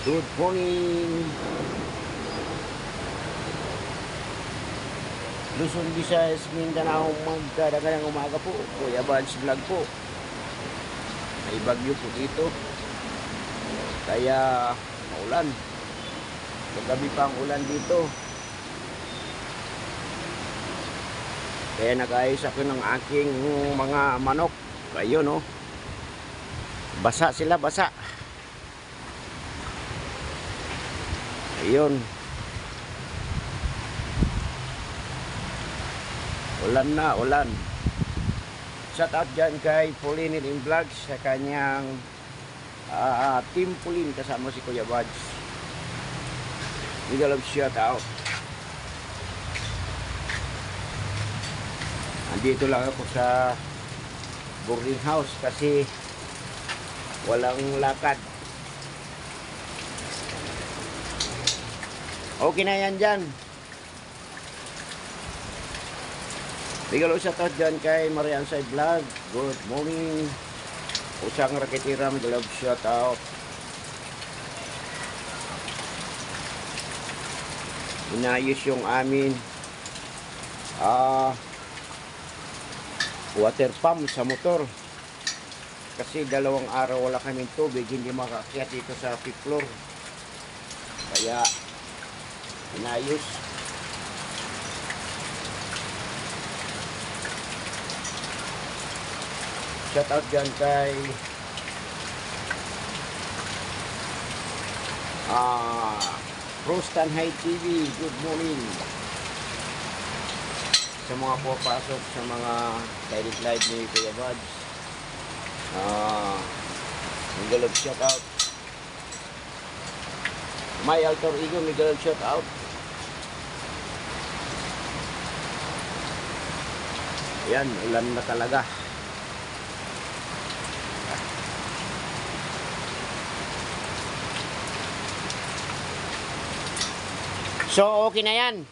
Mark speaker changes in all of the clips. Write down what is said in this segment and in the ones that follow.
Speaker 1: Good morning, Luzon, Visayas, Mindanao. Magkadagang umaga po. Kuya Bads Vlog po. May bagyo po dito. Kaya maulan. Kagabi pa ang ulan dito. Kaya nag-ayos ako ng aking mga manok. Ayun, no? Basa sila, basa. Ayun. Ulan na, ulan. Shout out dyan kay Pauline in Vlogs sa kanyang Team Pauline kasama si Kuya Bads. Big love shout out. Andito lang ako sa boarding house kasi walang lakad. Okay na yan dyan. Bigalo shout out dyan kay Marian Side Vlog. Good morning. Usang Raketiram, love shout out. Inayos yung amin water pump sa motor. Kasi 2 araw wala kaming tubig, hindi makaakyat dito sa 5th floor. Kaya inayos. Shout out dyan kay Rostan High TV. Good morning. Sa mga pupasok sa mga direct live ni Kuya Bads, Miguel shout out. My alter ego Miguel shout out. Yan, ulan na talaga. So, okay na yan.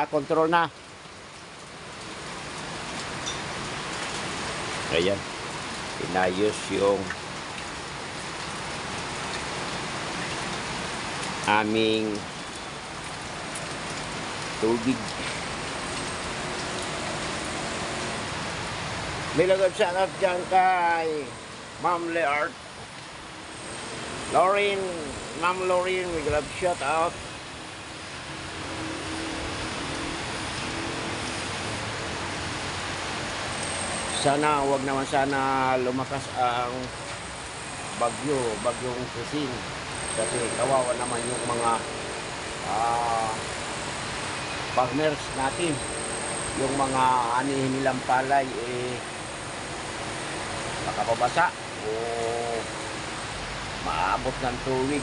Speaker 1: Control na. Ayan. Inayos yung aming tubig. Nilagay shout out dyan kay Ma'am Leart. Lauren, Ma'am Lauren, we love shout out. Sana, wag naman sana lumakas ang bagyong kusing. Kasi kawawa naman yung mga farmers natin. Yung mga anihin nilang palay, nakapabasa o maabot ng tubig.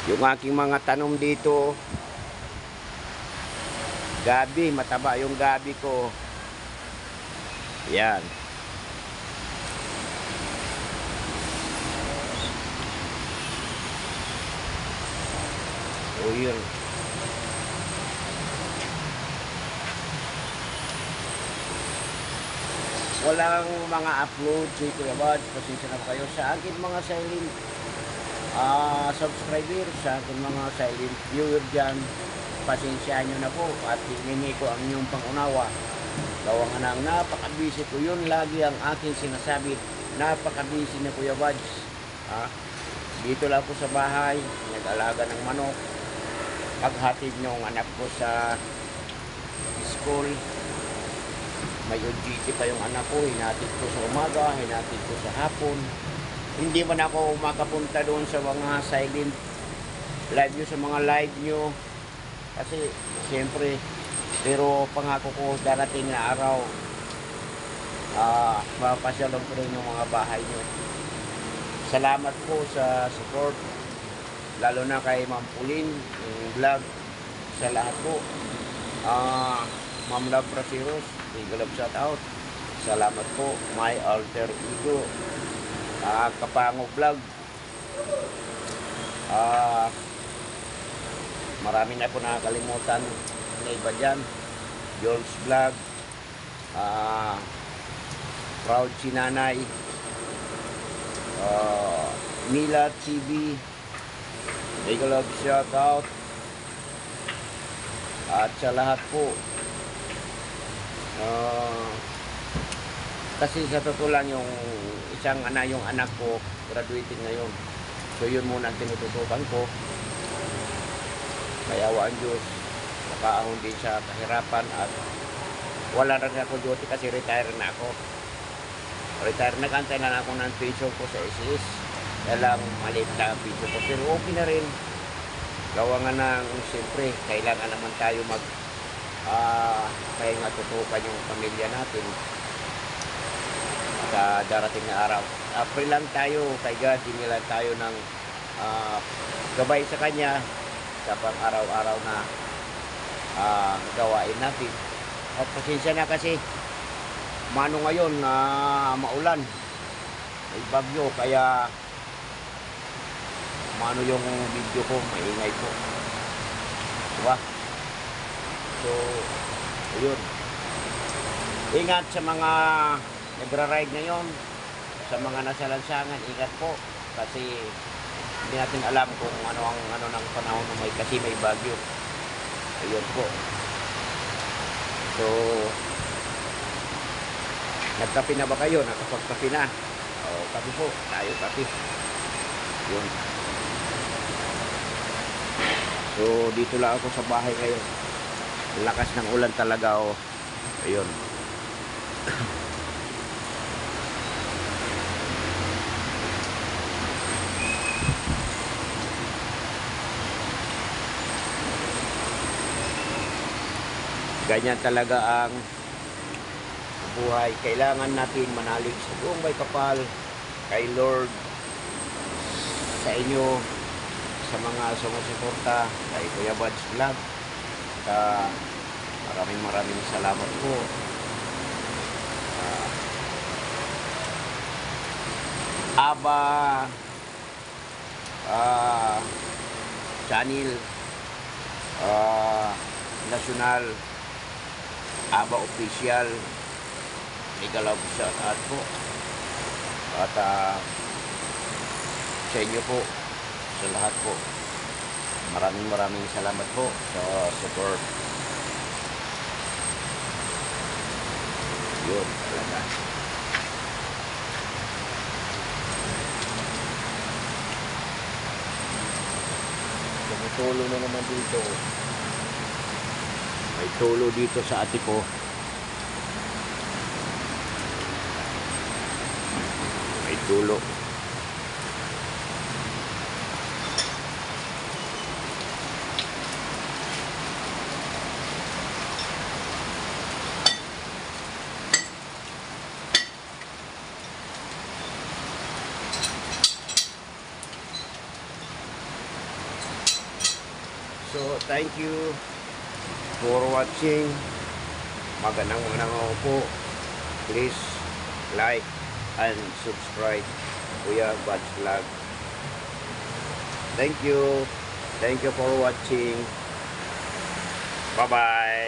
Speaker 1: Yung aking mga tanom dito, gabi, mataba yung gabi ko. Yan. O yun. Walang mga upload si Kuya Bads. Pasensya na kayo sa akin mga silent subscriber, sa akin mga silent viewer dyan. Pasensyahan nyo na po at hiningi ko ang inyong pangunawa. Gawa nga nang napaka-busy ko, yun lagi ang aking sinasabi, napaka-busy na Kuya Bads. Dito lang po sa bahay, nag-alaga ng manok, paghatid nyo ang anak ko sa school. May OJT pa yung anak ko, hinatid ko sa umaga, hinatid ko sa hapon. Hindi man ako makapunta doon sa mga silent live nyo, sa mga live nyo. Kasi, siyempre, pero pangako ko darating na araw, mapasyalan ko rin yung mga bahay nyo. Salamat po sa support, lalo na kay Ma'am Pauline, yung vlog, sa lahat po. Ma'am Love Prasiros, big love shout out. Salamat po, my alter ego, Kapango Vlog. Marami na po nakakalimutan na iba dyan. Jules Vlog, Ah, proud si nanay. Mila TV. Mega love shout out. At sa lahat po. Kasi sa totoo lang yung yung anak ko graduating ngayon. So yun muna ang tinututukan ko. Kaya ang Diyos, makaahon din sa kahirapan at wala na rin ako duty kasi retire na ako. Retire na, kantay na ako ng pension ko sa SS. Kaya lang maliit na ang pension ko. Pero okay na rin. Gawa nga ng, siyempre, kailangan naman tayo kaya nga tutukan yung pamilya natin. Sa darating na araw. Pray lang tayo kay God, hindi lang tayo ng gabay sa Kanya sa pang-araw-araw na gawain natin. At pasensya na kasi mano ngayon na maulan, may bagyo, kaya mano yung video ko, maingay po. Diba? So, ayun. Ingat sa mga nagra-ride ngayon, sa mga nasa lansangan, ingat po. Kasi hindi natin alam kung ano ng panahon na kasi may bagyo. Ayun po. So, nagkape na ba kayo? Nakapagkape na? O, kape po. Tayo kape. Yun. So, dito lang ako sa bahay ngayon. Lakas ng ulan talaga, o. Ayun. Ganyan talaga ang buhay. Kailangan natin manalig sa buong may kapal kay Lord, sa inyo, sa mga sumusuporta kay Kuya Buds Vlog. Maraming salamat po. Aba Channel National, Aba Official, mega love shout out po. At sa inyo po, sa lahat po, maraming salamat po sa support. Yun talaga. Tumutulo na naman dito. May tulo dito sa ate ko. May tulo. So, thank you for watching. Magandang po. Please like and subscribe Kuya Buds Vlog. Thank you. Thank you for watching. Bye-bye.